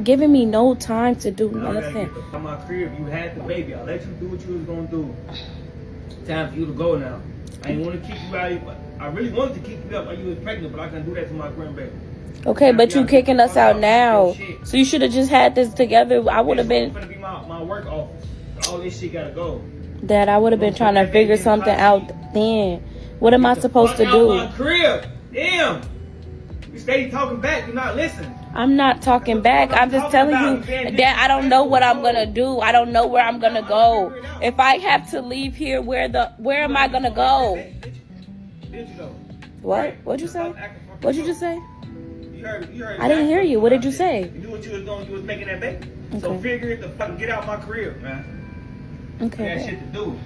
giving me no time to do nothing. From my crib, you had the baby. I let you do what you was gonna do. Time for you to go now. I didn't want to keep you out. I really wanted to keep you up while you was pregnant, but I couldn't do that to my grandbaby. Okay, but you kicking us out now. So you should have just had this together. I would have been. It's gonna be my work office. All this shit gotta go. Dad, I would have been trying to figure something out then. What am I supposed to do? My crib. Damn. You stay talking back. You're not listening. I'm not talking back. I'm just telling you that I don't know what I'm gonna do. I don't know where I'm gonna go. If I have to leave here, where am I gonna go? What? What'd you say? What'd you just say? I didn't hear you. What did you say? You knew what you was doing. You was making that baby. Okay. So figure it the fuck get out my crib, man. Okay. I got shit to do.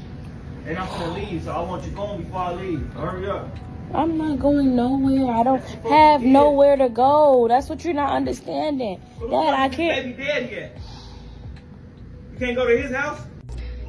And I'm gonna leave, so I want you going before I leave. Hurry up. I'm not going nowhere. I don't have nowhere to go. That's what you're not understanding. Dad, I can't. Baby dead yet. You can't go to his house?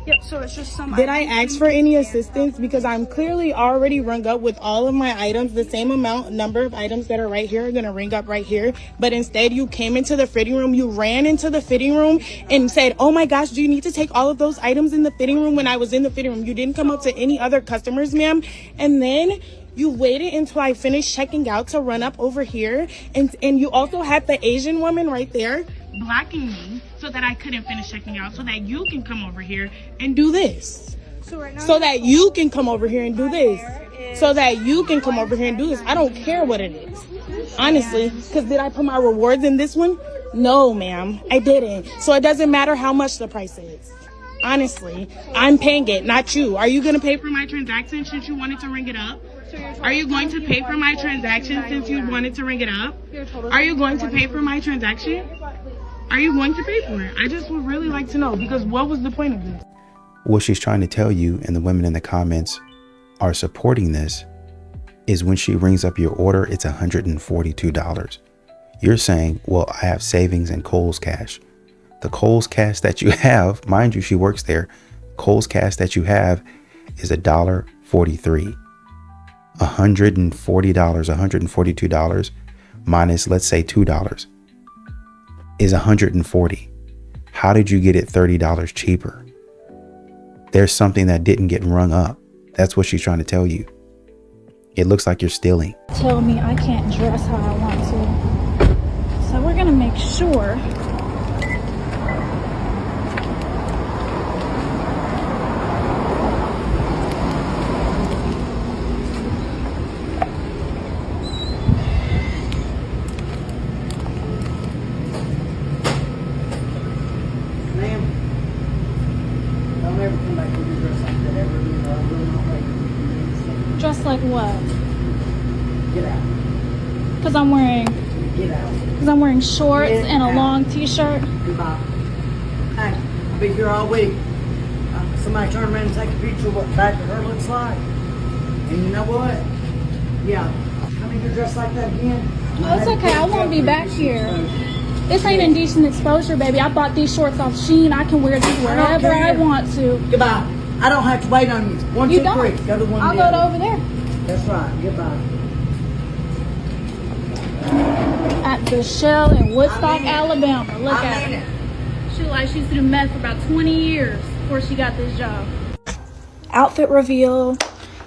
Yep, so it's just some. Did I ask for any assistance? Because I'm clearly already rung up with all of my items. The same number of items that are right here are going to ring up right here. But instead, you came into the fitting room. You ran into the fitting room and said, oh my gosh, do you need to take all of those items in the fitting room? When I was in the fitting room, you didn't come up to any other customers, ma'am. And then you waited until I finished checking out to run up over here. And you also had the Asian woman right there blocking me so that I couldn't finish checking out, so that you can come over here and do this. So that you can come over here and do this. So that you can come over here and do this. I don't care what it is. Honestly, because did I put my rewards in this one? No, ma'am, I didn't. So it doesn't matter how much the price is. Honestly, I'm paying it, not you. Are you going to pay for my transaction since you wanted to ring it up? Are you going to pay for my transaction since you wanted to ring it up? Are you going to pay for my transaction? Are you going to pay for it? I just would really like to know, because what was the point of this? What she's trying to tell you, and the women in the comments are supporting this, is when she rings up your order, it's $142. You're saying, well, I have savings in Kohl's Cash. The Kohl's Cash that you have, mind you, she works there. Kohl's Cash that you have is $1.43. $140, $142 minus, let's say, $2 is $140. How did you get it $30 cheaper? There's something that didn't get rung up. That's what she's trying to tell you. It looks like you're stealing. Tell me I can't dress how I want to. So we're gonna make sure. Dressed like what? Get out. Because I'm wearing. Get out. Because I'm wearing shorts and a long t-shirt. Goodbye. Hey, I'll be here all week. Somebody turn around and take a picture of what the back of her looks like. And you know what? Yeah. Come in here dressed like that again. Oh, it's okay. I won't be back here. This ain't indecent exposure, baby. I bought these shorts off Shein. I can wear these wherever I want to. Goodbye. I don't have to wait on you. One, You two, don't. three. Go to one. I'll go to over there. That's right. Goodbye. At the Shell in Woodstock, Alabama. Look at her. She look like she's doing meth for about 20 years before she got this job. Outfit reveal.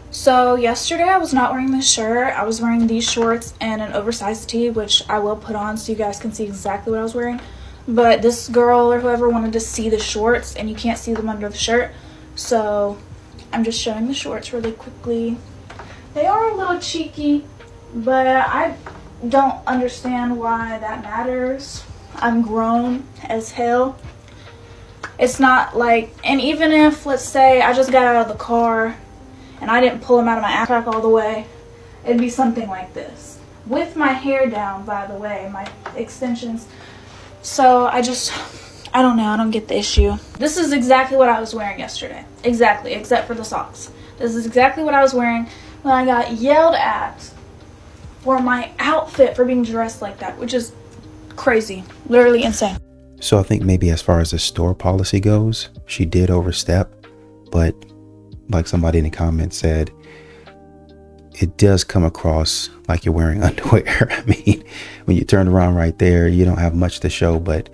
So yesterday I was not wearing this shirt. I was wearing these shorts and an oversized tee, which I will put on so you guys can see exactly what I was wearing. But this girl or whoever wanted to see the shorts, and you can't see them under the shirt. So I'm just showing the shorts really quickly. They are a little cheeky, but I don't understand why that matters. I'm grown as hell. It's not like, and even if, let's say, I just got out of the car and I didn't pull them out of my ass crack all the way, it'd be something like this. With my hair down, by the way, my extensions. So I don't know, I don't get the issue. This is exactly what I was wearing yesterday. Exactly, except for the socks. This is exactly what I was wearing when I got yelled at for my outfit for being dressed like that, which is crazy, literally insane. So I think maybe as far as the store policy goes, she did overstep, but like somebody in the comments said, it does come across like you're wearing underwear. I mean, when you turn around right there, you don't have much to show, but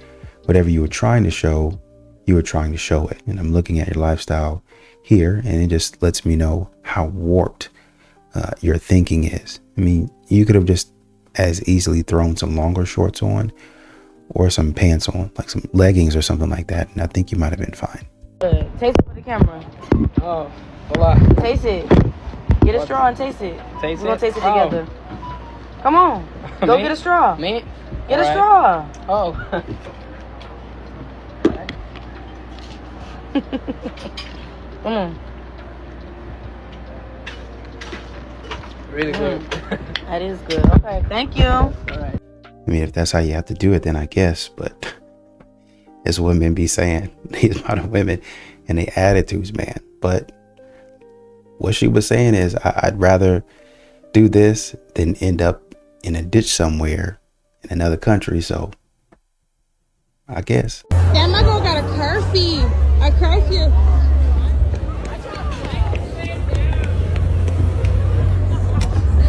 whatever you were trying to show, you were trying to show it. And I'm looking at your lifestyle here, and it just lets me know how warped your thinking is. I mean, you could have just as easily thrown some longer shorts on or some pants on, like some leggings or something like that, and I think you might have been fine. Taste it for the camera. Oh, a lot. Taste it. Get a straw and taste it. Taste We're gonna it? taste it Oh. together. Come on. Go Me? get a straw. Me? Get a All straw. Oh. Come on. Really good. That is good. Okay. Thank you. All right. I mean, if that's how you have to do it, then I guess, but as women be saying, these modern women and their attitudes, man. But what she was saying is, I'd rather do this than end up in a ditch somewhere in another country. So I guess. Damn, my girl got a curfew. A curfew.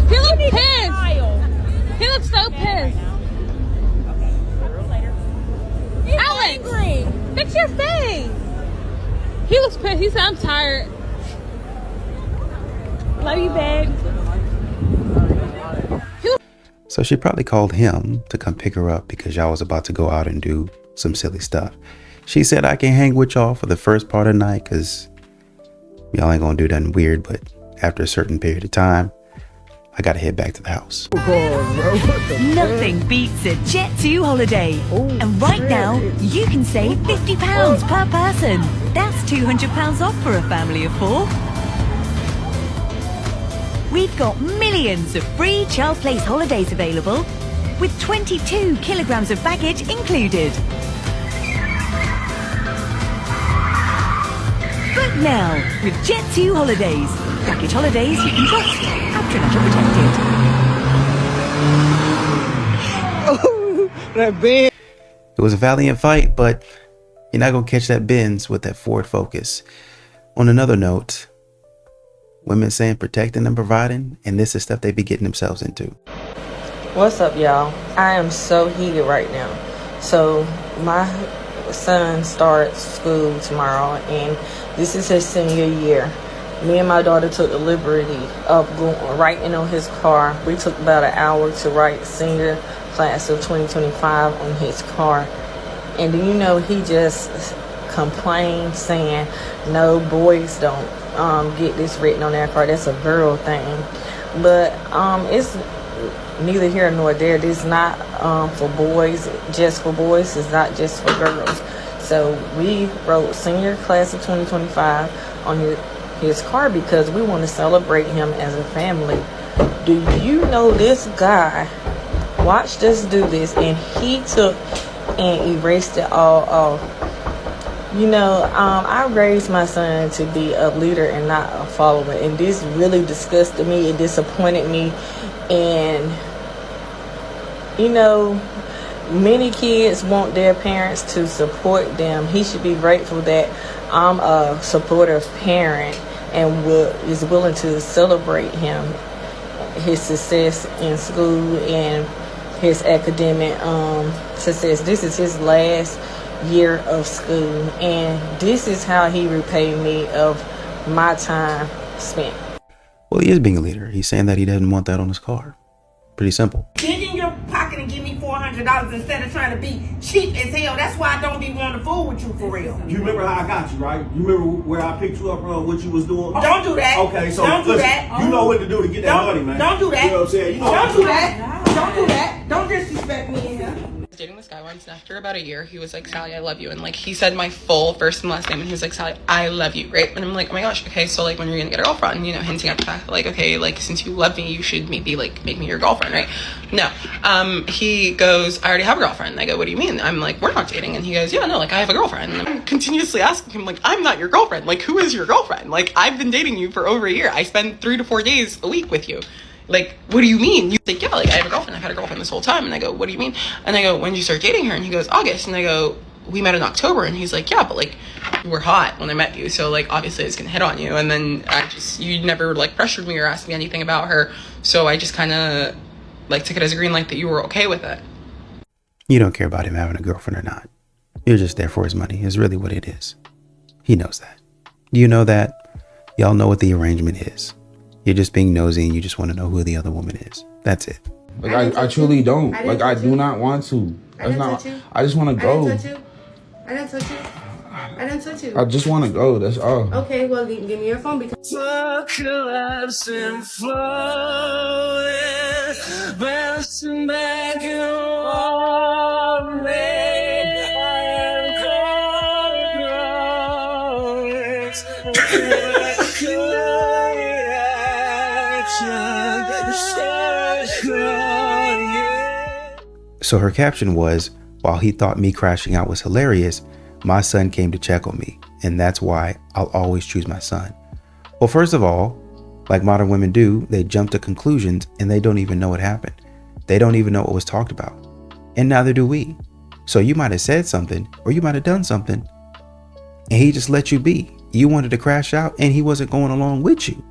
He looks pissed. He looks so pissed. Alex, fix your face. He looks pissed. He said, I'm tired. Love you, babe. So she probably called him to come pick her up because y'all was about to go out and do some silly stuff. She said, I can hang with y'all for the first part of the night because y'all ain't gonna do nothing weird, but after a certain period of time, I gotta head back to the house. Nothing beats a Jet2 holiday. And right now, you can save £50 per person. That's £200 off for a family of 4. We've got millions of free child place holidays available, with 22 kilograms of baggage included. Book now with Jet2 Holidays. Package holidays you can trust. Patronage protected. That band. It was a valiant fight, but you're not gonna catch that Benz with that Ford Focus. On another note, women saying protecting and providing, and this is stuff they be getting themselves into. What's up, y'all? I am so heated right now. So my son starts school tomorrow, and this is his senior year. Me and my daughter took the liberty of writing on his car. We took about an hour to write senior class of 2025 on his car. And you know, he just complained saying, no, boys don't get this written on their car. That's a girl thing. But it's neither here nor there. This is not for boys, just for boys. It's not just for girls. So we wrote senior class of 2025 on his car because we want to celebrate him as a family. Do you know this guy watched us do this, and he took and erased it all off? You know, I raised my son to be a leader and not a follower, and this really disgusted me. It disappointed me. And you know, many kids want their parents to support them. He should be grateful that I'm a supportive parent and is willing to celebrate him, his success in school and his academic success. This is his last year of school, and this is how he repaid me of my time spent. Well, he is being a leader. He's saying that he doesn't want that on his car. Pretty simple. Dig in your pocket and give me $400 instead of trying to be cheap as hell. That's why I don't be wanting to fool with you for real. You remember how I got you, right? You remember where I picked you up on what you was doing? Don't do that. Okay, so don't do listen, that. You know what to do to get that money, man. Don't do that. You know what I'm saying? You know don't do that. Don't do that. Don't disrespect me in here. Dating this guy once, and after about a year, he was like, Sally, I love you. And like, he said my full first and last name, and he was like, Sally, I love you, right? And I'm like, oh my gosh, okay, so like, when you're gonna get a girlfriend, you know, hinting at the fact that like, okay, like, since you love me, you should maybe like make me your girlfriend, right? No. He goes, I already have a girlfriend. And I go, what do you mean? I'm like, we're not dating. And he goes, yeah, no, like, I have a girlfriend. And I'm continuously asking him, like, I'm not your girlfriend. Like, who is your girlfriend? Like, I've been dating you for over a year. I spend 3 to 4 days a week with you. Like, what do you mean? You're like, yeah, like, I have a girlfriend. I've had a girlfriend this whole time. And I go, what do you mean? And I go, when did you start dating her? And he goes, August. And I go, we met in October. And he's like, yeah, but like, you were hot when I met you. So like, obviously I was gonna hit on you. And then you never like pressured me or asked me anything about her. So I just kind of like took it as a green light that you were okay with it. You don't care about him having a girlfriend or not. You're just there for his money, is really what it is. He knows that. Do you know that? Y'all know what the arrangement is. You're just being nosy and you just want to know who the other woman is. That's it. Like I truly don't. Like I do not want to. That's not. I just want to go. I didn't touch you. I didn't touch you. I just want to go. That's all. Okay, well give me your phone because. Collapsing, falling, bouncing back and falling. I am So her caption was, while he thought me crashing out was hilarious, my son came to check on me, and that's why I'll always choose my son. Well, first of all, like modern women do, they jump to conclusions and they don't even know what happened. They don't even know what was talked about. And neither do we. So you might have said something or you might have done something and he just let you be. You wanted to crash out and he wasn't going along with you.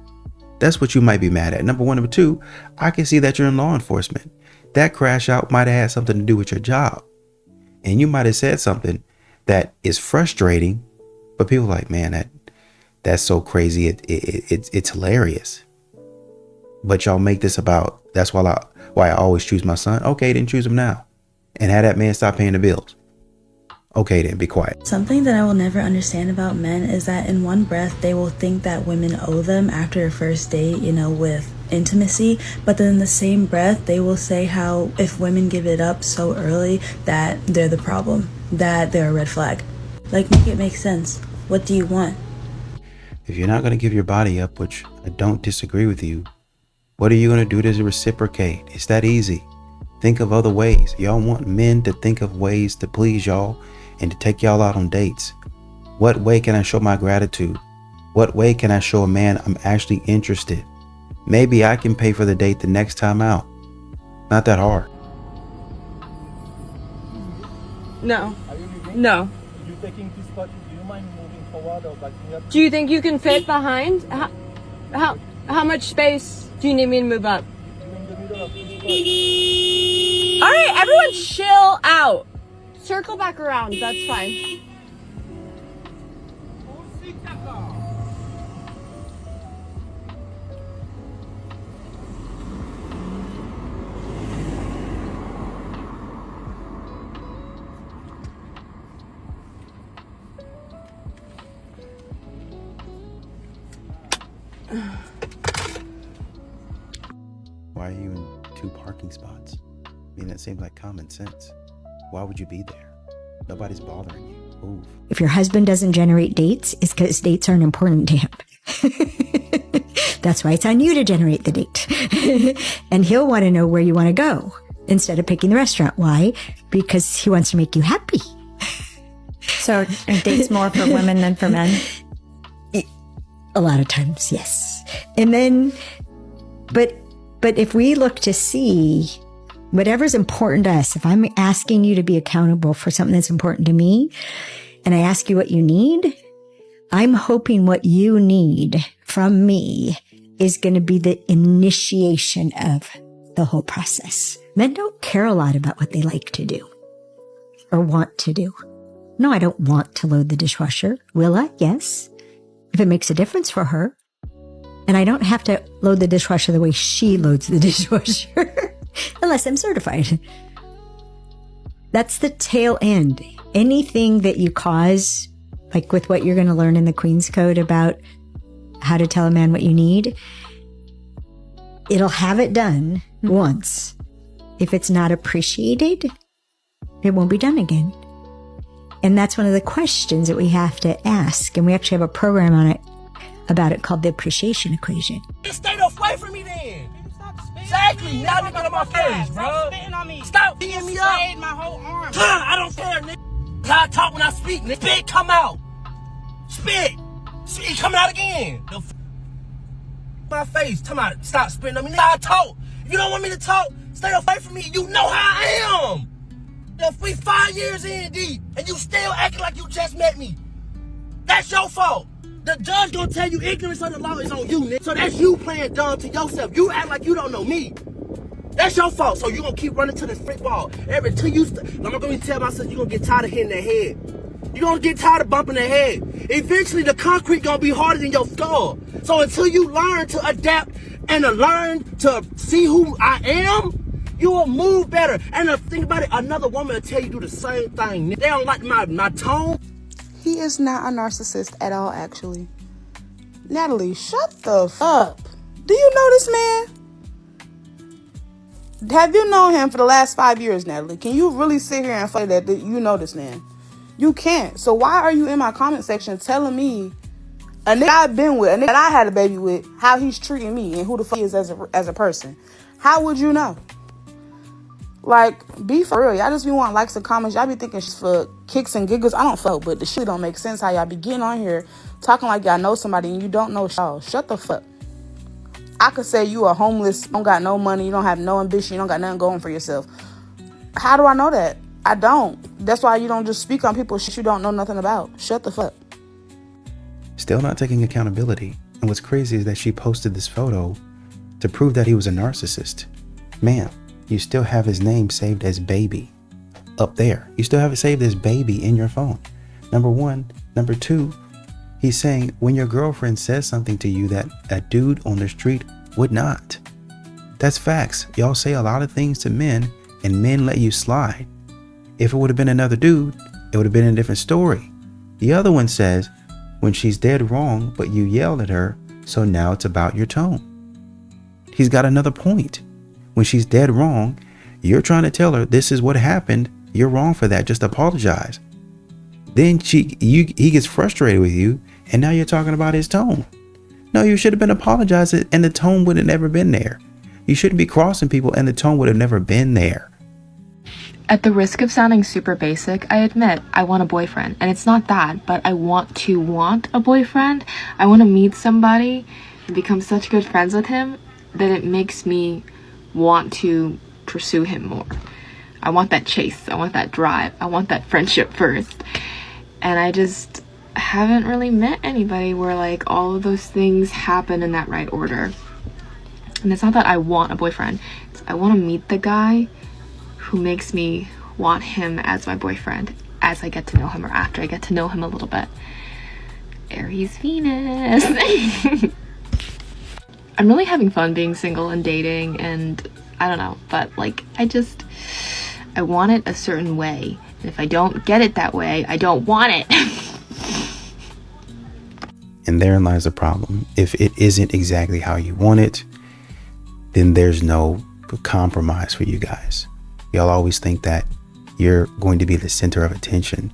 That's what you might be mad at. Number one. Number two, I can see that you're in law enforcement. That crash out might have had something to do with your job. And you might have said something that is frustrating, but people are like, man, that's so crazy. It's hilarious. But y'all make this about, that's why I always choose my son. Okay, then choose him now. And have that man stop paying the bills. Okay, then be quiet. Something that I will never understand about men is that in one breath, they will think that women owe them after a first date, with intimacy. But then in the same breath, they will say how if women give it up so early that they're the problem, that they're a red flag. Like, make it make sense. What do you want? If you're not going to give your body up, which I don't disagree with you, what are you going to do to reciprocate? It's that easy. Think of other ways. Y'all want men to think of ways to please y'all and to take y'all out on dates. What way can I show my gratitude? What way can I show a man I'm actually interested? Maybe I can pay for the date the next time out. Not that hard. No. No. Do you think you can fit behind? How much space do you need me to move up? All right, everyone chill out. Circle back around, that's fine. Why are you in 2 parking spots? I mean, that seems like common sense. Why would you be there? Nobody's bothering you. Move. If your husband doesn't generate dates, it's because dates aren't important to him. That's why it's on you to generate the date. And he'll want to know where you want to go instead of picking the restaurant. Why? Because he wants to make you happy. So are dates more for women than for men? A lot of times, yes. And then, but if we look to see whatever's important to us, if I'm asking you to be accountable for something that's important to me, and I ask you what you need, I'm hoping what you need from me is going to be the initiation of the whole process. Men don't care a lot about what they like to do or want to do. No, I don't want to load the dishwasher. Will I? Yes. If it makes a difference for her. And I don't have to load the dishwasher the way she loads the dishwasher. Unless I'm certified. That's the tail end. Anything that you cause, like with what you're going to learn in the Queen's Code about how to tell a man what you need, it'll have it done once. If it's not appreciated, it won't be done again. And that's one of the questions that we have to ask. And we actually have a program on it about it called the appreciation equation. Just stay away from me then. Exactly. Now you get on my face, bro. Stop spitting on me. Stop beating me up. My whole arm. I don't care, nigga. I talk when I speak. Nigga. Spit, come out. Spit. Spit, come out again. My face. Come out. Stop spitting on me. Nigga, I talk. If you don't want me to talk, stay away from me. You know how I am. If we 5 years in deep and you still acting like you just met me, that's your fault. The judge gonna tell you ignorance of the law is on you, nigga. So that's you playing dumb to yourself. You act like you don't know me. That's your fault. So you gonna keep running to this brick wall. I'm not gonna tell myself you gonna get tired of hitting their head. You gonna get tired of bumping their head. Eventually the concrete gonna be harder than your skull. So until you learn to adapt and to learn to see who I am, you will move better. And think about it, another woman will tell you do the same thing. They don't like my tone. He is not a narcissist at all, actually. Natalie, shut the f up. Do you know this man? Have you known him for the last 5 years, Natalie? Can you really sit here and say that you know this man? You can't. So why are you in my comment section telling me a nigga I've been with, a nigga that I had a baby with, how he's treating me and who the fuck he is as a person? How would you know? Like, be for real. Y'all just be wanting likes and comments. Y'all be thinking shit for kicks and giggles. I don't fuck, but the shit don't make sense how y'all be getting on here talking like y'all know somebody and you don't know y'all. Shut the fuck. I could say you are homeless, don't got no money, you don't have no ambition, you don't got nothing going for yourself. How do I know that? I don't. That's why you don't just speak on people's shit you don't know nothing about. Shut the fuck. Still not taking accountability. And what's crazy is that she posted this photo to prove that he was a narcissist. Ma'am, you still have his name saved as baby up there. You still have it saved as baby in your phone. Number one. Number two, he's saying when your girlfriend says something to you that a dude on the street would not. That's facts. Y'all say a lot of things to men and men let you slide. If it would have been another dude, it would have been a different story. The other one says when she's dead wrong, but you yelled at her, so now it's about your tone. He's got another point. When she's dead wrong, you're trying to tell her this is what happened. You're wrong for that. Just apologize. Then he gets frustrated with you, and now you're talking about his tone. No, you should have been apologizing, and the tone would have never been there. You shouldn't be crossing people, and the tone would have never been there. At the risk of sounding super basic, I admit I want a boyfriend. And it's not that, but I want a boyfriend. I want to meet somebody and become such good friends with him that it makes me want to pursue him more. I want that chase. I want that drive. I want that friendship first. And I just haven't really met anybody where like all of those things happen in that right order. And it's not that I want a boyfriend. I want to meet the guy who makes me want him as my boyfriend as I get to know him or after I get to know him a little bit. Aries Venus. I'm really having fun being single and dating, and I don't know, but like I want it a certain way. And if I don't get it that way, I don't want it. And therein lies the problem. If it isn't exactly how you want it, then there's no compromise for you guys. Y'all always think that you're going to be the center of attention.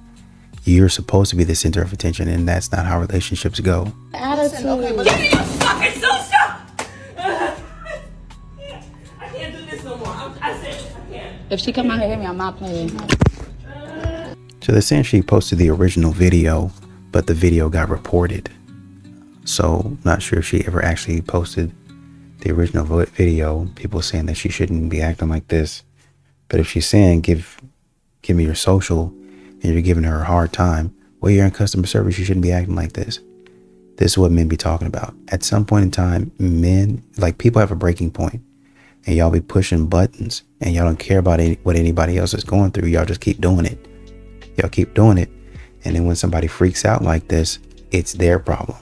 You're supposed to be the center of attention, and that's not how relationships go. Attitude. Okay, give me your fucking sushi! I can't do this no more. I said I can't. If she come out here and hit me, I'm not playing. So they're saying she posted the original video, but the video got reported. So not sure if she ever actually posted the original video. People saying that she shouldn't be acting like this. But if she's saying, give me your social, and you're giving her a hard time, well, you're in customer service, you shouldn't be acting like this. This is what men be talking about. At some point in time, men, like people have a breaking point, and y'all be pushing buttons, and y'all don't care about what anybody else is going through. Y'all just keep doing it. Y'all keep doing it. And then when somebody freaks out like this, it's their problem.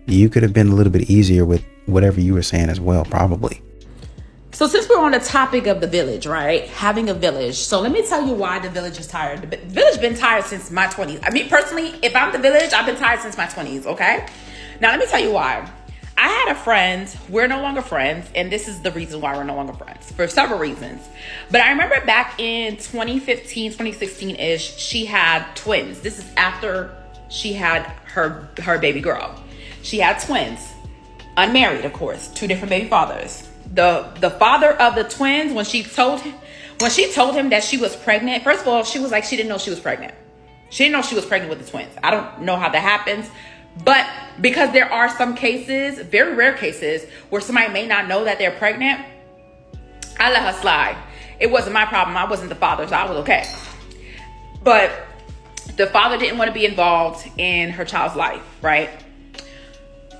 You could have been a little bit easier with whatever you were saying as well, probably. So since we're on the topic of the village, right? Having a village. So let me tell you why the village is tired. The village been tired since my 20s. I mean, personally, if I'm the village, I've been tired since my 20s, okay? Now, let me tell you why. I had a friend. We're no longer friends. And this is the reason why we're no longer friends. For several reasons. But I remember back in 2015, 2016-ish, she had twins. This is after she had her baby girl. She had twins. Unmarried, of course. 2 different baby fathers. The father of the twins, when she told him that she was pregnant, first of all, she was like, she didn't know she was pregnant. She didn't know she was pregnant with the twins. I don't know how that happens, but because there are some cases, very rare cases, where somebody may not know that they're pregnant, I let her slide. It wasn't my problem. I wasn't the father, so I was okay. But the father didn't want to be involved in her child's life, right?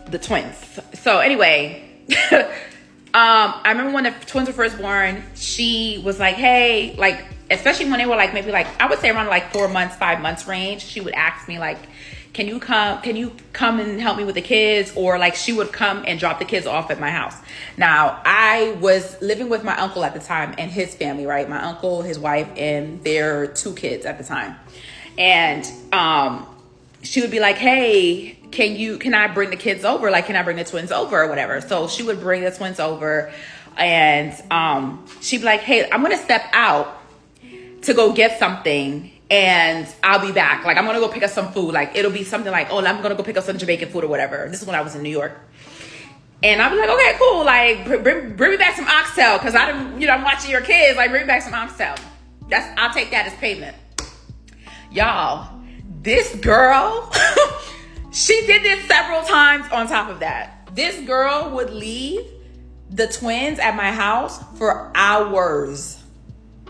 The twins. So anyway, I remember when the twins were first born, she was like, hey, like, especially when they were like, maybe like, I would say around like 4 months, 5 months range, she would ask me like, can you come and help me with the kids? Or like she would come and drop the kids off at my house. Now, I was living with my uncle at the time and his family, right? My uncle, his wife, and their 2 kids at the time. And she would be like, hey, can I bring the kids over? Like, can I bring the twins over or whatever? So she would bring the twins over, and she'd be like, hey, I'm going to step out to go get something and I'll be back. Like, I'm going to go pick up some food. Like, it'll be something like, oh, I'm going to go pick up some Jamaican food or whatever. This is when I was in New York. And I'll be like, okay, cool. Like, bring me back some oxtail, because I'm watching your kids. Like, bring me back some oxtail. I'll take that as payment. Y'all, this girl, she did this several times on top of that. This girl would leave the twins at my house for hours.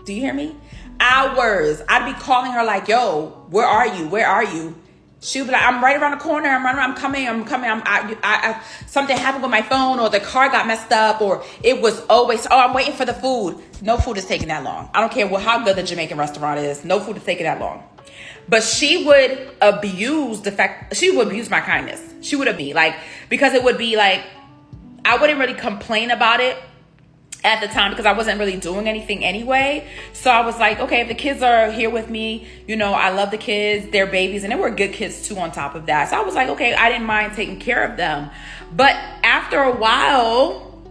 Do you hear me? Hours. I'd be calling her like, yo, where are you? Where are you? She'd be like, I'm right around the corner. I'm coming. Something happened with my phone, or the car got messed up, or it was always, I'm waiting for the food. No food is taking that long. I don't care how good the Jamaican restaurant is. No food is taking that long. But she would abuse my kindness. She would abuse, like, because it would be like, I wouldn't really complain about it at the time because I wasn't really doing anything anyway. So I was like, okay, if the kids are here with me, I love the kids, they're babies, and they were good kids too on top of that. So I was like, okay, I didn't mind taking care of them. But after a while,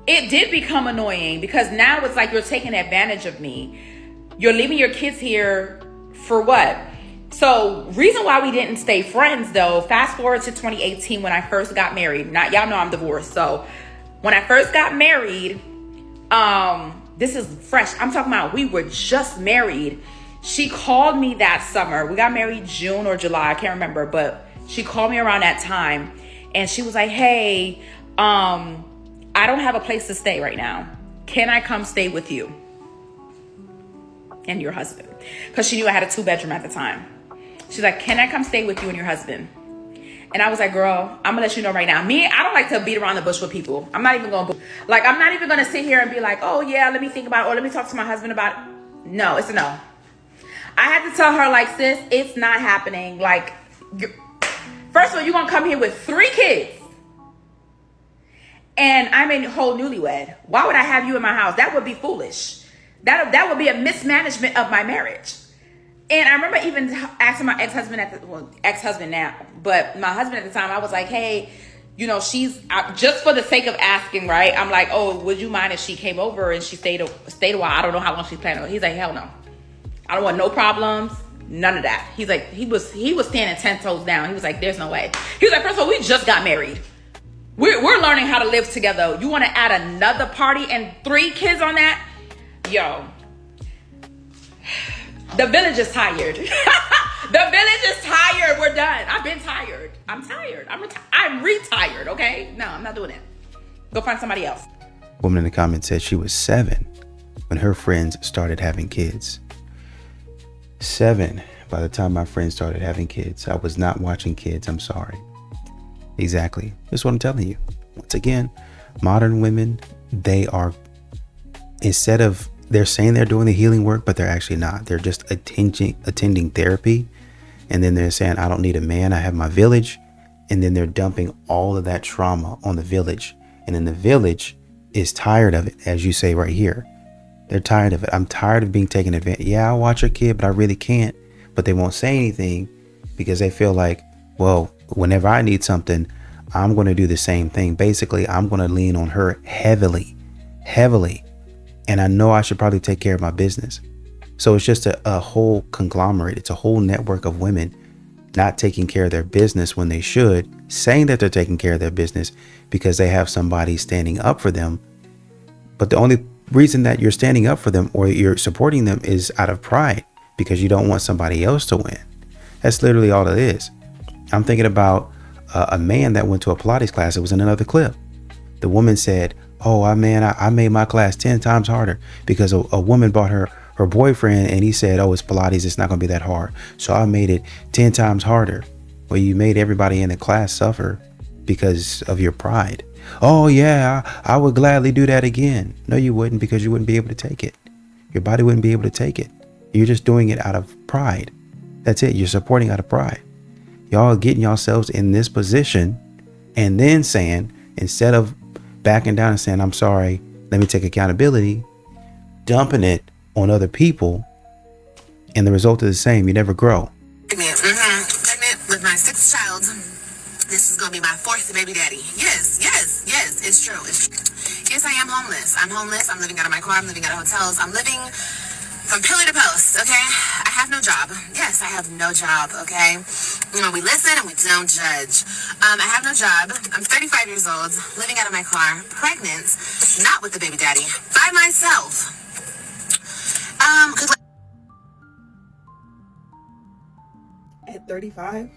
it did become annoying, because now it's like you're taking advantage of me. You're leaving your kids here for what? So reason why we didn't stay friends though, fast forward to 2018 when I first got married. Now, y'all know I'm divorced. So when I first got married, this is fresh. I'm talking about we were just married. She called me that summer. We got married June or July. I can't remember, but she called me around that time. And she was like, hey, I don't have a place to stay right now. Can I come stay with you and your husband? Because she knew I had a 2-bedroom at the time. She's like, can I come stay with you and your husband? And I was like, girl, I'm gonna let you know right now. I don't like to beat around the bush with people. I'm not even gonna sit here and be like, oh yeah, let me think about it, or let me talk to my husband about it. No, it's a no. I had to tell her, like, sis, it's not happening. Like, first of all, you're gonna come here with 3 kids. And I'm a whole newlywed. Why would I have you in my house? That would be foolish. That would be a mismanagement of my marriage. And I remember even asking my ex-husband now, but my husband at the time, I was like, hey, she's just for the sake of asking, right? I'm like, oh, would you mind if she came over and she stayed a while? I don't know how long she's planning on. He's like, hell no. I don't want no problems. None of that. He's like, he was standing 10 toes down. He was like, there's no way. He was like, first of all, we just got married. We're learning how to live together. You want to add another party and 3 kids on that? Yo. The village is tired. The village is tired. We're done. I've been tired. I'm tired. I'm retired, okay? No, I'm not doing it. Go find somebody else. Woman in the comments said she was 7 when her friends started having kids. 7 by the time my friends started having kids. I was not watching kids. I'm sorry. Exactly. That's what I'm telling you. Once again, modern women, they are, instead of, they're saying they're doing the healing work, but they're actually not. They're just attending therapy. And then they're saying, I don't need a man. I have my village. And then they're dumping all of that trauma on the village. And then the village is tired of it, as you say right here. They're tired of it. I'm tired of being taken advantage. Yeah, I'll watch your kid, but I really can't. But they won't say anything because they feel like, well, whenever I need something, I'm going to do the same thing. Basically, I'm going to lean on her heavily. And I know I should probably take care of my business. So it's just a whole conglomerate. It's a whole network of women not taking care of their business when they should, saying that they're taking care of their business because they have somebody standing up for them. But the only reason that you're standing up for them or you're supporting them is out of pride because you don't want somebody else to win. That's literally all it is. I'm thinking about a man that went to a Pilates class. It was in another clip. The woman said, oh, I made my class 10 times harder because a woman bought her boyfriend and he said, oh, it's Pilates, it's not going to be that hard. So I made it 10 times harder. Well, you made everybody in the class suffer because of your pride. Oh, yeah, I would gladly do that again. No, you wouldn't, because you wouldn't be able to take it. Your body wouldn't be able to take it. You're just doing it out of pride. That's it. You're supporting out of pride. Y'all getting yourselves in this position and then saying, instead of backing down and saying, I'm sorry, let me take accountability, dumping it on other people, and the result is the same. You never grow. Pregnant with my 6th child. This is gonna be my 4th baby daddy. Yes, it's true. Yes, I am homeless. I'm homeless. I'm living out of my car. I'm living out of hotels. I'm living from pillar to post, okay? I have no job. Yes, I have no job, okay? We listen and we don't judge. I have no job. I'm 35 years old, living out of my car, pregnant, not with the baby daddy, by myself. At 35?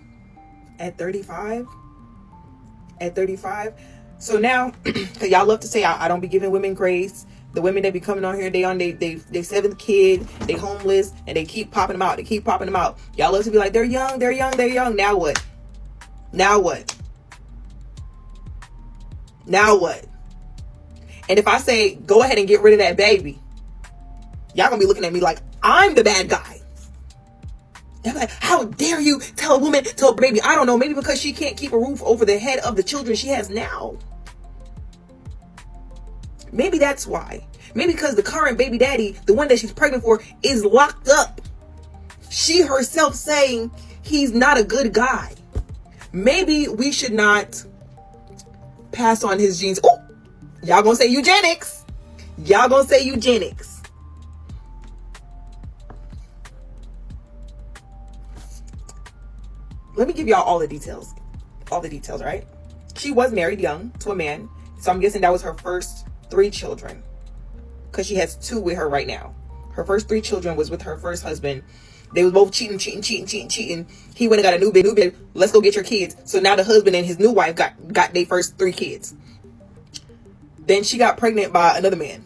So now, cause y'all love to say I don't be giving women grace. The women that be coming on here, they 7th kid, they homeless, and they keep popping them out. Y'all love to be like, they're young. Now what? And if I say, go ahead and get rid of that baby, y'all gonna be looking at me like I'm the bad guy. They're like, how dare you tell a woman, tell a baby? I don't know, maybe because she can't keep a roof over the head of the children she has now. Maybe that's why. Maybe because the current baby daddy, the one that she's pregnant for, is locked up. She herself saying he's not a good guy. Maybe we should not pass on his genes. Oh, y'all gonna say eugenics. Let me give y'all all the details, right? She was married young to a man, so I'm guessing that was her first 3 children, because she has 2 with her right now. Her first 3 children was with her first husband. They was both cheating. He went and got a new baby. Let's go get your kids. So now the husband and his new wife got their first 3 kids. Then she got pregnant by another man.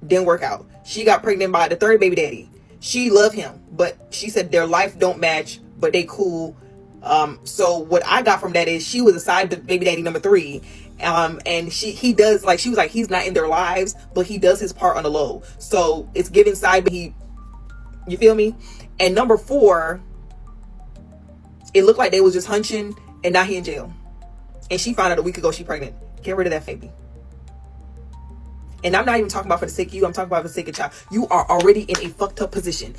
Didn't work out. She got pregnant by the 3rd baby daddy. She loved him, but she said their life don't match, but they cool. So what I got from that is she was assigned to baby daddy number 3. And he does, like, she was like, he's not in their lives, but he does his part on the low. So it's giving side, but you feel me? And number 4, it looked like they was just hunching, and now he in jail. And she found out a week ago she pregnant. Get rid of that baby. And I'm not even talking about for the sake of you. I'm talking about for the sake of child. You are already in a fucked up position.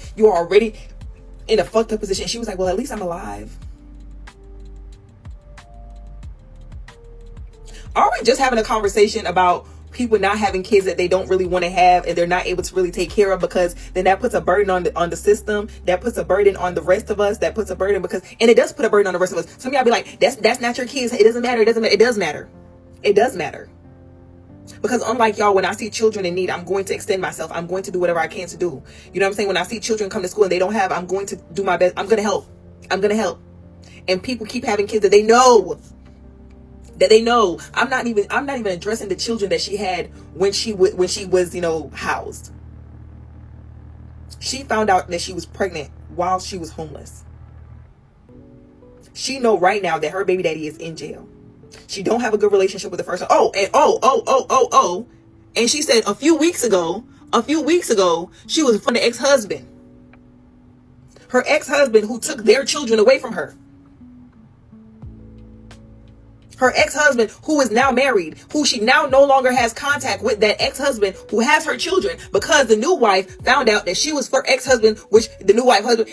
She was like, well, at least I'm alive. Are we just having a conversation about people not having kids that they don't really want to have, and they're not able to really take care of, because then that puts a burden on the system, that puts a burden on the rest of us, and it does put a burden on the rest of us. Some of y'all be like, that's not your kids. It doesn't matter. It does matter. Because unlike y'all, when I see children in need, I'm going to extend myself. I'm going to do whatever I can to do. You know what I'm saying? When I see children come to school and they don't have, I'm going to do my best. I'm going to help. And people keep having kids that they know. I'm not even addressing the children that she had when she was, housed. She found out that she was pregnant while she was homeless. She know right now that her baby daddy is in jail. She don't have a good relationship with the first one. And she said a few weeks ago, she was from the ex-husband. Her ex-husband who took their children away from her. Her ex-husband who is now married, who she now no longer has contact with, that ex-husband who has her children, because the new wife found out that she was for ex-husband, which the new wife husband.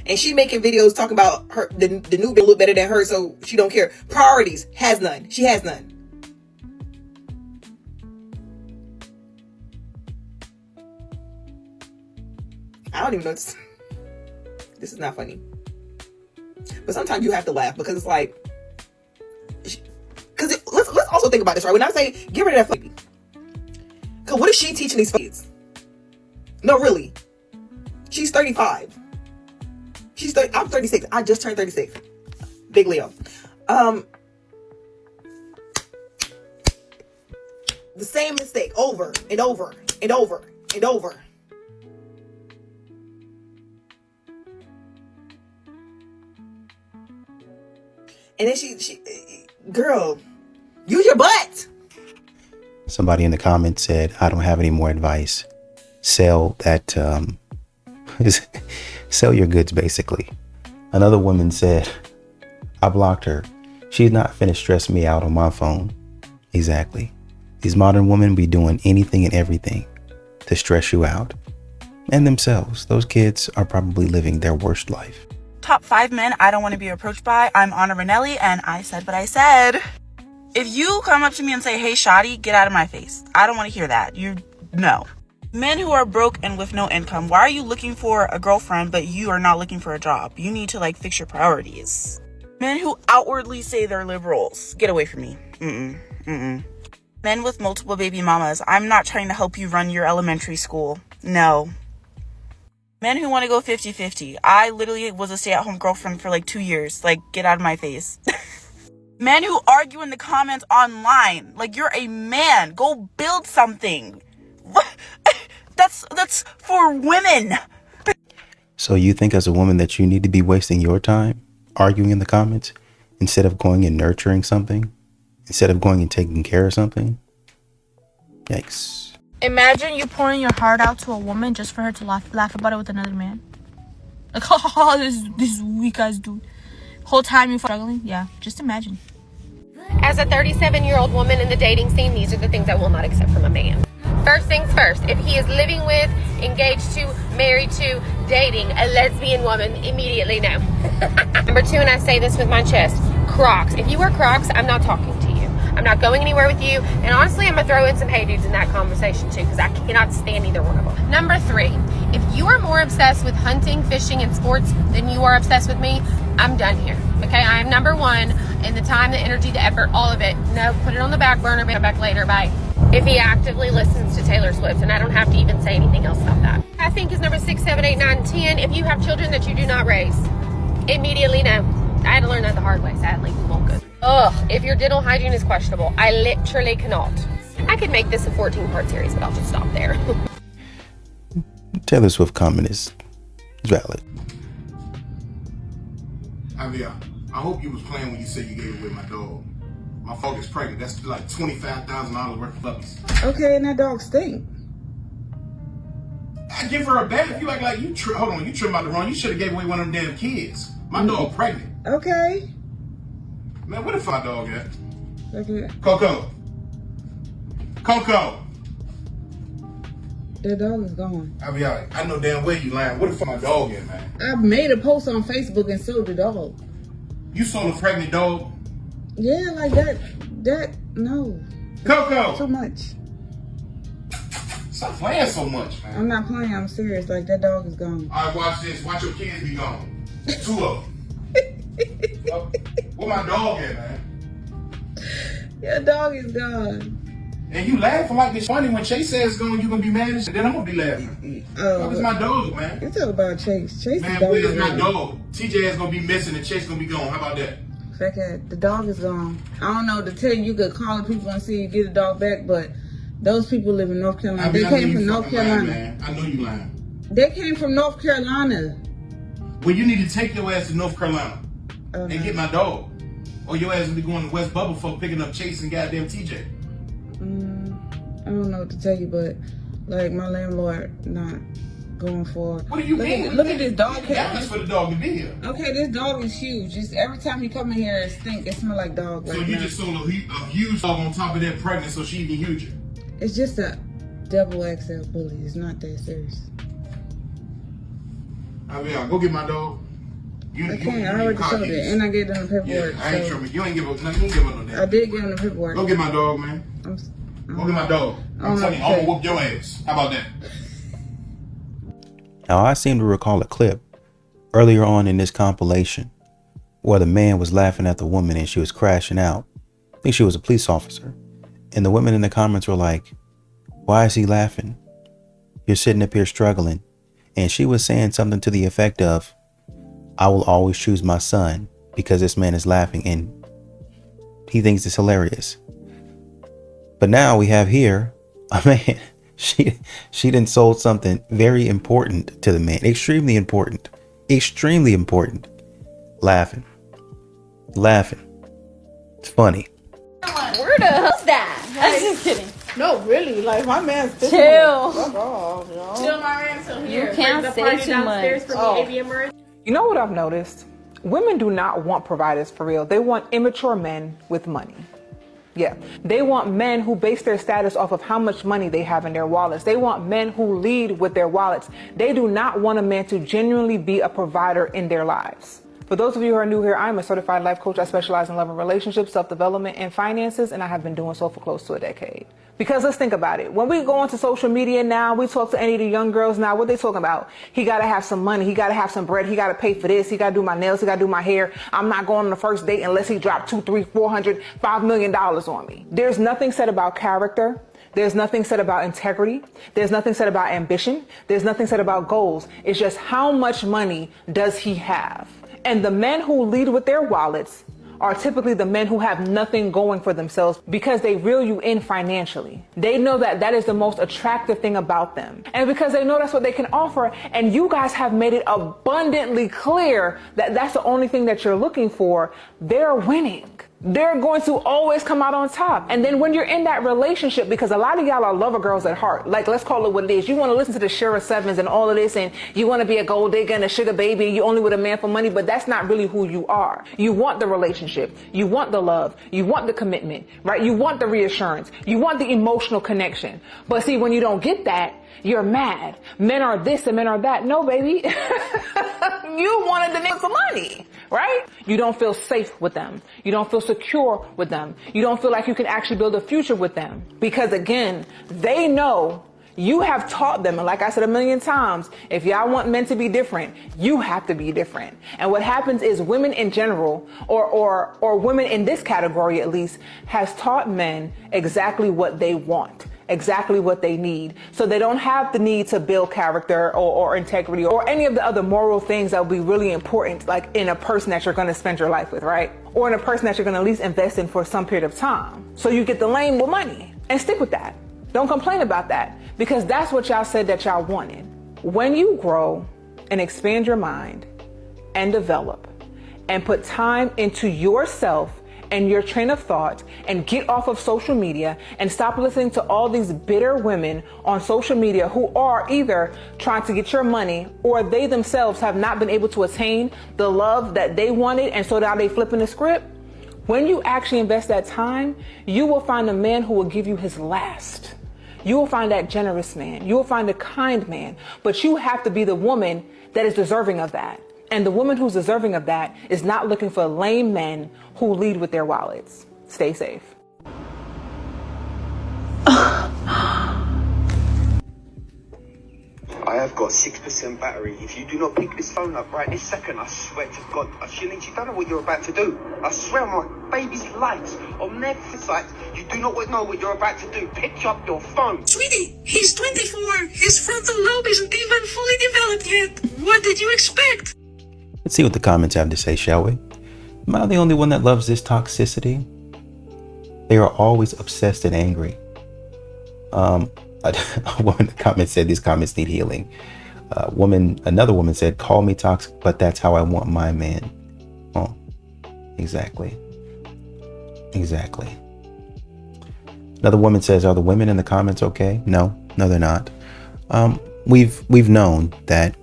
And she making videos talking about her, the new baby look better than her, so she don't care. Priorities, has none. She has none. I don't even know. This is not funny. But sometimes you have to laugh, because it's like, let's also think about this, right? When I say get rid of that baby, because what is she teaching these kids? No, really. She's 35. I'm 36. I just turned 36. Big Leo. the same mistake over and over and over and over. And then she girl, use your butt. Somebody in the comments said, I don't have any more advice. Sell that, sell your goods, basically. Another woman said, I blocked her. She's not finna stress me out on my phone. Exactly. These modern women be doing anything and everything to stress you out. And themselves. Those kids are probably living their worst life. Top 5 men I don't want to be approached by. I'm Anna Ranelli, and I said what I said. If you come up to me and say, hey, shoddy, get out of my face. I don't want to hear that. No. Men who are broke and with no income, why are you looking for a girlfriend, but you are not looking for a job? You need to, fix your priorities. Men who outwardly say they're liberals, get away from me. Men with multiple baby mamas, I'm not trying to help you run your elementary school. No. Men who want to go 50-50. I literally was a stay-at-home girlfriend for 2 years. Get out of my face. Men who argue in the comments online. You're a man. Go build something. That's for women. So you think as a woman that you need to be wasting your time arguing in the comments instead of going and nurturing something? Instead of going and taking care of something? Yikes. Imagine you pouring your heart out to a woman just for her to laugh about it with another man. Oh, this weak ass dude. Whole time you're struggling? Yeah, just imagine. As a 37-year-old woman in the dating scene, these are the things I will not accept from a man. First things first, if he is living with, engaged to, married to, dating a lesbian woman, immediately no. Number 2, and I say this with my chest, Crocs. If you wear Crocs, I'm not talking to you. I'm not going anywhere with you. And honestly, I'm going to throw in some hey dudes in that conversation too, because I cannot stand either one of them. Number 3, if you are more obsessed with hunting, fishing, and sports than you are obsessed with me, I'm done here. Okay, I am number 1 in the time, the energy, the effort, all of it. No, put it on the back burner, come back later, bye. If he actively listens to Taylor Swift, and I don't have to even say anything else about that. I think is number 6, 7, 8, 9, 10. If you have children that you do not raise, immediately no. I had to learn that the hard way, sadly. We won't go. Ugh, if your dental hygiene is questionable, I literally cannot. I could make this a 14-part series, but I'll just stop there. Taylor Swift comment is valid. I hope you was playing when you said you gave away my dog. My dog is pregnant. That's like $25,000 worth of puppies. Okay, and that dog stink. I give her a bath. You act like you hold on, you trim out the wrong. You should have gave away one of them damn kids. My dog pregnant. Okay. Man, what if my dog at? Okay. Coco. That dog is gone. I'll be alright. I know damn well you lying. What if my dog at, man? I made a post on Facebook and sold the dog. You sold a pregnant dog? Yeah, like that, no. Coco! Too much. Stop playing so much, man. I'm not playing, I'm serious. That dog is gone. Alright, watch this. Watch your kids be gone. 2 of them. Where my dog at, man? Your dog is gone. And you laughing like it's funny when Chase says it's going, you gonna be mad, and then I'm gonna be laughing. Where's my dog, man? You talk about Chase. Chase man, is gone. where's my dog? TJ is gonna be missing and Chase gonna be gone. How about that? The dog is gone. I don't know to tell you. You could call the people and see you get the dog back, but those people live in North Carolina. They came from North Carolina. Man. I know you lying. They came from North Carolina. Well, you need to take your ass to North Carolina and get my dog, or your ass will be going to West Bubble for picking up Chase and goddamn TJ. I don't know what to tell you, but my landlord not going for. What do you mean? Look at this dog. That's for the dog to be here. Okay, this dog is huge. Just every time he come in here, it stink. It smell like dog. So you just sold a huge dog on top of that pregnant, so she even huger. It's just a double XL bully. It's not that serious. I mean, go get my dog. I already showed it, and I gave them the paperwork. Yeah, I ain't tripping. You ain't give up nothing. You ain't give up no damn. I did give them the paperwork. Go get my dog, man. Go get my dog. I'm telling you, I'm gonna whoop your ass. How about that? Now, I seem to recall a clip earlier on in this compilation where the man was laughing at the woman and she was crashing out. I think she was a police officer. And the women in the comments were like, why is he laughing? You're sitting up here struggling. And she was saying something to the effect of, I will always choose my son because this man is laughing and he thinks it's hilarious. But now we have here a man. She done sold something very important to the man. Extremely important. Extremely important. Laughing. It's funny. Where the hell's that? I'm just kidding. No, really. Like, my man's Chill. Fuck off, yo. Chill, my man. So here, You can't say too much. You know what I've noticed? Women do not want providers for real. They want immature men with money. Yeah, they want men who base their status off of how much money they have in their wallets. They want men who lead with their wallets. They do not want a man to genuinely be a provider in their lives. For those of you who are new here, I'm a certified life coach. I specialize in love and relationships, self-development, and finances, and I have been doing so for close to a decade. Because let's think about it. When we go onto social media now, we talk to any of the young girls now, what they talking about? He got to have some money. He got to have some bread. He got to pay for this. He got to do my nails. He got to do my hair. I'm not going on the first date unless he dropped $200, $300, $400, $5 million on me. There's nothing said about character. There's nothing said about integrity. There's nothing said about ambition. There's nothing said about goals. It's just how much money does he have? And the men who lead with their wallets are typically the men who have nothing going for themselves because they reel you in financially. They know that that is the most attractive thing about them. And because they know that's what they can offer, and you guys have made it abundantly clear that that's the only thing that you're looking for, they're winning. They're going to always come out on top. And then when you're in that relationship, because a lot of y'all are lover girls at heart, like, let's call it what it is. You want to listen to the Shira Sevens and all of this, and you want to be a gold digger and a sugar baby, and you only with a man for money, but that's not really who you are. You want the relationship. You want the love. You want the commitment, right? You want the reassurance. You want the emotional connection. But see, when you don't get that, you're mad. Men are this and men are that. No, baby. You wanted the nigga some money, right? You don't feel safe with them. You don't feel secure with them. You don't feel like you can actually build a future with them. Because again, they know you have taught them. And like I said a million times, if y'all want men to be different, you have to be different. And what happens is women in general, or women in this category at least, has taught men exactly what they want, exactly what they need. So they don't have the need to build character or integrity or any of the other moral things that will be really important, like in a person that you're going to spend your life with, right? Or in a person that you're going to at least invest in for some period of time. So you get the lane with money and stick with that. Don't complain about that, because that's what y'all said that y'all wanted. When you grow and expand your mind and develop and put time into yourself and your train of thought, and get off of social media and stop listening to all these bitter women on social media who are either trying to get your money or they themselves have not been able to attain the love that they wanted, and so now they flipping the script. When you actually invest that time, you will find a man who will give you his last. You will find that generous man. You will find a kind man, but you have to be the woman that is deserving of that. And the woman who's deserving of that is not looking for lame men who lead with their wallets. Stay safe. I have got 6% battery. If you do not pick this phone up right this second, I swear to God, you don't know what you're about to do. I swear on my baby's lives, on their sight, you do not know what you're about to do. Pick up your phone. Sweetie, he's 24. His frontal lobe isn't even fully developed yet. What did you expect? Let's see what the comments have to say, shall we? Am I the only one that loves this toxicity? They are always obsessed and angry. A woman in the comments said these comments need healing. Another woman said, call me toxic, but that's how I want my man. Oh, exactly. Another woman says, are the women in the comments okay? No, they're not. We've known that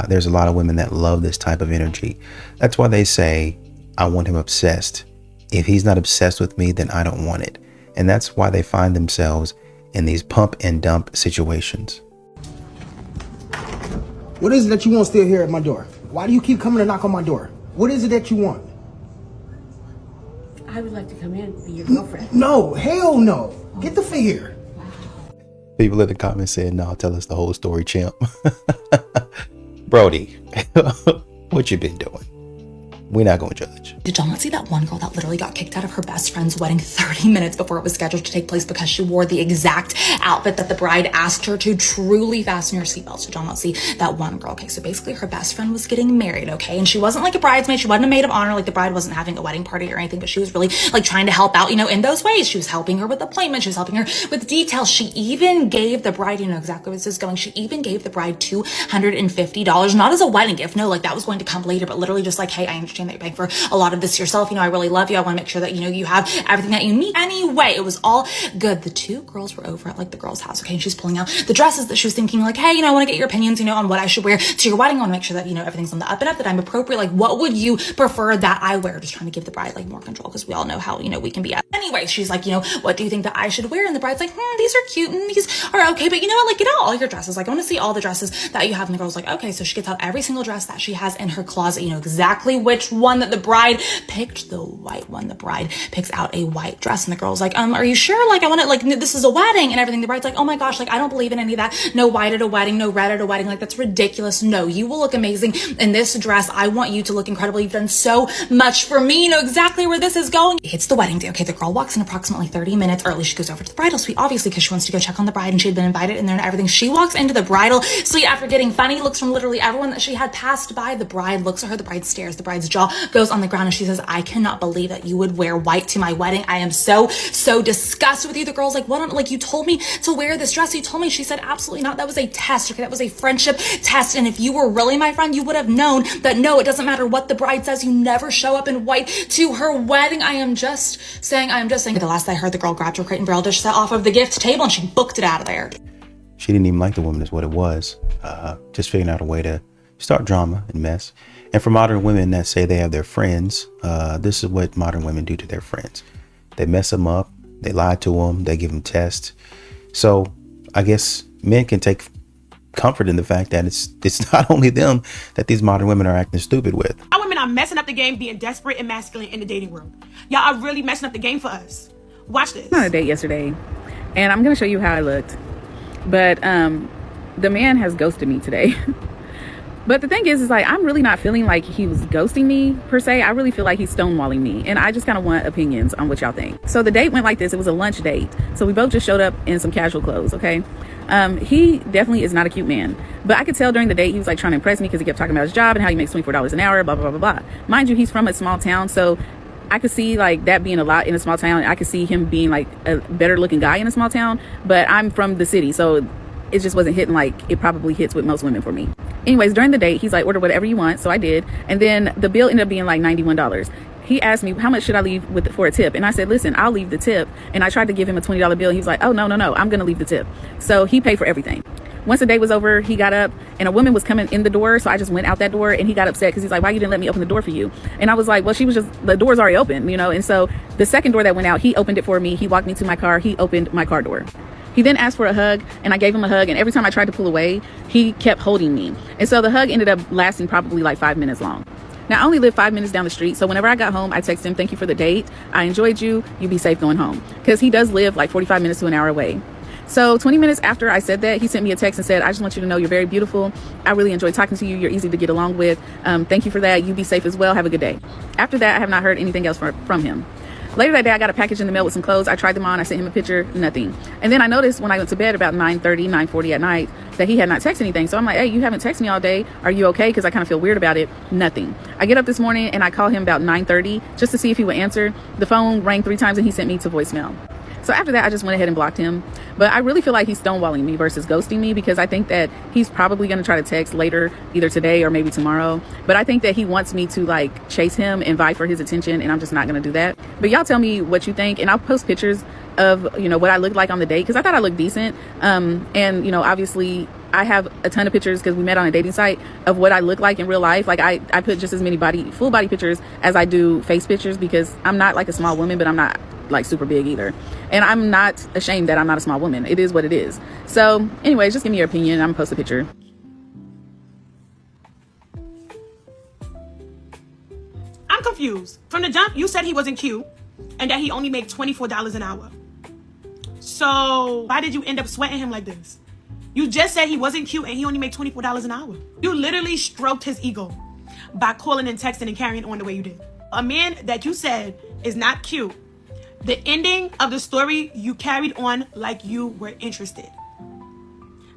there's a lot of women that love this type of energy. That's why they say, I want him obsessed. If he's not obsessed with me, then I don't want it. And that's why they find themselves in these pump and dump situations. What is it that you want still here at my door? Why do you keep coming to knock on my door? What is it that you want? I would like to come in and be your girlfriend. No, hell no. Get the figure. People in the comments saying, no, tell us the whole story, champ. Brody, what you been doing? we're not going to judge. Did y'all not see that one girl that literally got kicked out of her best friend's wedding 30 minutes before it was scheduled to take place because she wore the exact outfit that the bride asked her to? Truly fasten your seatbelts. Did y'all not see that one girl? Okay, so basically her best friend was getting married, okay? And she wasn't like a bridesmaid. She wasn't a maid of honor. Like the bride wasn't having a wedding party or anything, but she was really like trying to help out, you know, in those ways. She was helping her with appointments. She was helping her with details. She even gave the bride, you know exactly where this is going. She even gave the bride $250, not as a wedding gift. No, like that was going to come later, but literally just like, hey, I understand that you're paying for a lot of this yourself. You know, I really love you. I want to make sure that, you know, you have everything that you need. Anyway, it was all good. The two girls were over at like the girl's house. Okay. And she's pulling out the dresses that she was thinking like, hey, you know, I want to get your opinions, you know, on what I should wear to your wedding. I want to make sure that, you know, everything's on the up and up, that I'm appropriate. Like, what would you prefer that I wear? Just trying to give the bride like more control, because we all know how, you know, we can be. Anyway, she's like, you know, what do you think that I should wear? And the bride's like, these are cute and these are okay, but you know what? Like, get out all your dresses. Like, I want to see all the dresses that you have. And the girl's like, okay. So she gets out every single dress that she has in her closet. You know exactly which one that the bride picked, the white one. The bride picks out a white dress, and the girl's like, are you sure? Like, I want to, like, this is a wedding and everything. The bride's like, oh my gosh, like, I don't believe in any of that. No white at a wedding, no red at a wedding. Like, that's ridiculous. No, you will look amazing in this dress. I want you to look incredible. You've done so much for me. You know exactly where this is going. It's the wedding day. Okay, the girl walks in approximately 30 minutes early. She goes over to the bridal suite, obviously, because she wants to go check on the bride, and she had been invited in there and everything. She walks into the bridal suite after getting funny looks from literally everyone that she had passed by. The bride looks at her. The bride stares. The bride's jaw goes on the ground, and she says, I cannot believe that you would wear white to my wedding. I am so disgusted with you. The girl's like, what? Like, you told me to wear this dress. You told me. She said, absolutely not. That was a test. Okay, that was a friendship test. And if you were really my friend, you would have known that no, it doesn't matter what the bride says. You never show up in white to her wedding. I am just saying. The last I heard, the girl grabbed her crate and barrel dish set off of the gift table, and she booked it out of there. She didn't even like the woman is what it was. Just figuring out a way to start drama and mess. And for modern women that say they have their friends, this is what modern women do to their friends. They mess them up. They lie to them. They give them tests. So I guess men can take comfort in the fact that it's not only them that these modern women are acting stupid with. Our women are messing up the game, being desperate and masculine in the dating world. Y'all are really messing up the game for us. Watch this. I went on a date yesterday, and I'm going to show you how I looked. But the man has ghosted me today. But the thing is like, I'm really not feeling like he was ghosting me per se. I really feel like he's stonewalling me. And I just kind of want opinions on what y'all think. So the date went like this. It was a lunch date. So we both just showed up in some casual clothes, okay? He definitely is not a cute man. But I could tell during the date he was like trying to impress me because he kept talking about his job and how he makes $24 an hour, blah, blah, blah, blah, blah. Mind you, he's from a small town. So I could see like that being a lot in a small town. I could see him being like a better looking guy in a small town. But I'm from the city. So it just wasn't hitting like it probably hits with most women for me. Anyways, during the date, he's like, order whatever you want. So I did. And then the bill ended up being like $91. He asked me, how much should I leave for a tip? And I said, listen, I'll leave the tip. And I tried to give him a $20 bill. He was like, oh, no, I'm going to leave the tip. So he paid for everything. Once the day was over, he got up and a woman was coming in the door. So I just went out that door, and he got upset because he's like, why you didn't let me open the door for you? And I was like, well, the door's already open, you know? And so the second door that went out, he opened it for me. He walked me to my car. He opened my car door. He then asked for a hug, and I gave him a hug. And every time I tried to pull away, he kept holding me. And so the hug ended up lasting probably like 5 minutes long. Now, I only live 5 minutes down the street. So whenever I got home, I texted him, thank you for the date. I enjoyed you. You be safe going home. Because he does live like 45 minutes to an hour away. So 20 minutes after I said that, he sent me a text and said, I just want you to know you're very beautiful. I really enjoyed talking to you. You're easy to get along with. Thank you for that. You be safe as well. Have a good day. After that, I have not heard anything else from him. Later that day, I got a package in the mail with some clothes. I tried them on. I sent him a picture, nothing. And then I noticed when I went to bed about 9:30, 9:40 at night that he had not texted anything. So I'm like, hey, you haven't texted me all day. Are you okay? Because I kind of feel weird about it. Nothing. I get up this morning and I call him about 9:30 just to see if he would answer. The phone rang 3 times and he sent me to voicemail. So after that, I just went ahead and blocked him. But I really feel like he's stonewalling me versus ghosting me, because I think that he's probably going to try to text later, either today or maybe tomorrow. But I think that he wants me to like chase him and vie for his attention, and I'm just not going to do that. But y'all tell me what you think, and I'll post pictures of, you know, what I looked like on the date, because I thought I looked decent. And, you know, obviously I have a ton of pictures because we met on a dating site of what I look like in real life. Like I put just as many full body pictures as I do face pictures, because I'm not like a small woman, but I'm not like super big either. And I'm not ashamed that I'm not a small woman. It is what it is. So anyways, just give me your opinion. I'm gonna post a picture. I'm confused. From the jump, you said he wasn't cute and that he only made $24 an hour. So why did you end up sweating him like this? You just said he wasn't cute and he only made $24 an hour. You literally stroked his ego. by calling and texting and carrying on the way you did. A man that you said is not cute, the ending of the story, you carried on like you were interested.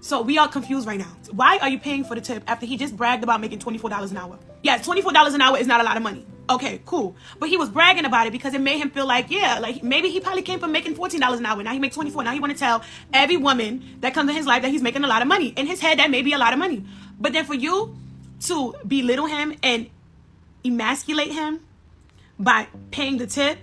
So we are confused right now. Why are you paying for the tip after he just bragged about making $24 an hour? Yeah, $24 an hour is not a lot of money. Okay, cool. But he was bragging about it because it made him feel like, yeah, like maybe he probably came from making $14 an hour. Now he makes $24. Now he want to tell every woman that comes in his life that he's making a lot of money. In his head, that may be a lot of money. But then for you to belittle him and emasculate him by paying the tip,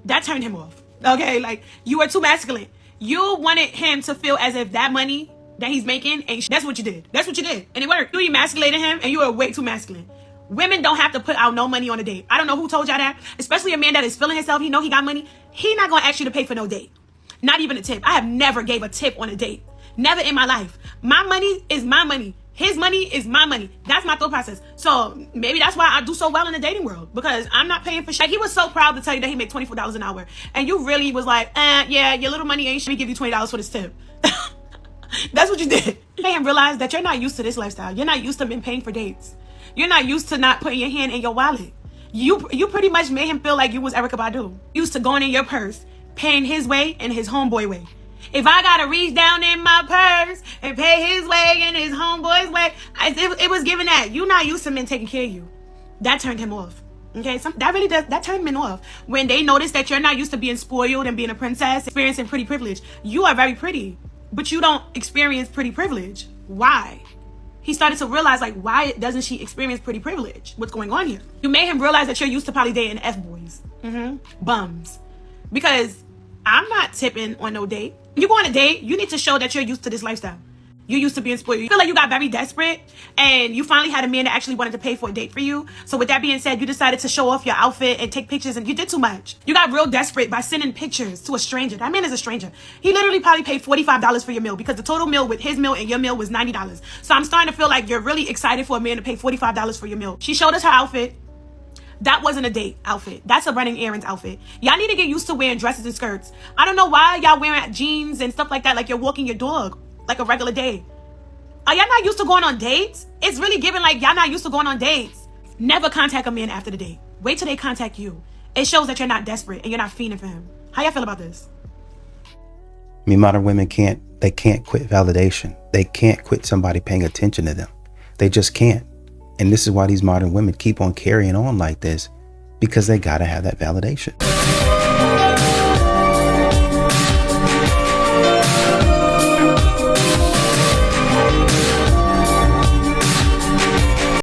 that turned him off. Okay, like you were too masculine. You wanted him to feel as if that money that he's making, and that's what you did. That's what you did. And it worked. You emasculated him and you were way too masculine. Women don't have to put out no money on a date. I don't know who told y'all that, especially a man that is feeling himself. He know he got money. He not going to ask you to pay for no date. Not even a tip. I have never gave a tip on a date. Never in my life. My money is my money. His money is my money. That's my thought process. So maybe that's why I do so well in the dating world, because I'm not paying for shit. Like, he was so proud to tell you that he made $24 an hour. And you really was like, yeah, your little money ain't shit. We give you $20 for this tip. That's what you did. You made him realize that you're not used to this lifestyle. You're not used to been paying for dates. You're not used to not putting your hand in your wallet. You pretty much made him feel like you was Erykah Badu. Used to going in your purse, paying his way and his homeboy way. If I gotta reach down in my purse and pay his way and his homeboy's way, it was given that. You're not used to men taking care of you. That turned him off. Okay, that turned men off. When they notice that you're not used to being spoiled and being a princess, experiencing pretty privilege. You are very pretty, but you don't experience pretty privilege. Why? He started to realize, like, why doesn't she experience pretty privilege? What's going on here? You made him realize that you're used to probably dating F-boys. Bums. Because I'm not tipping on no date. You go on a date, you need to show that you're used to this lifestyle. You're used to being spoiled. You feel like you got very desperate and you finally had a man that actually wanted to pay for a date for you. So with that being said, you decided to show off your outfit and take pictures, and you did too much. You got real desperate by sending pictures to a stranger. That man is a stranger. He literally probably paid $45 for your meal, because the total meal with his meal and your meal was $90. So I'm starting to feel like you're really excited for a man to pay $45 for your meal. She showed us her outfit. That wasn't a date outfit. That's a running errands outfit. Y'all need to get used to wearing dresses and skirts. I don't know why y'all wearing jeans and stuff like that, like you're walking your dog, like a regular day. Are y'all not used to going on dates? It's really giving like y'all not used to going on dates. Never contact a man after the date. Wait till they contact you. It shows that you're not desperate and you're not fiending for him. How y'all feel about this? I mean, modern women can't quit validation. They can't quit somebody paying attention to them. They just can't. And this is why these modern women keep on carrying on like this, because they gotta have that validation.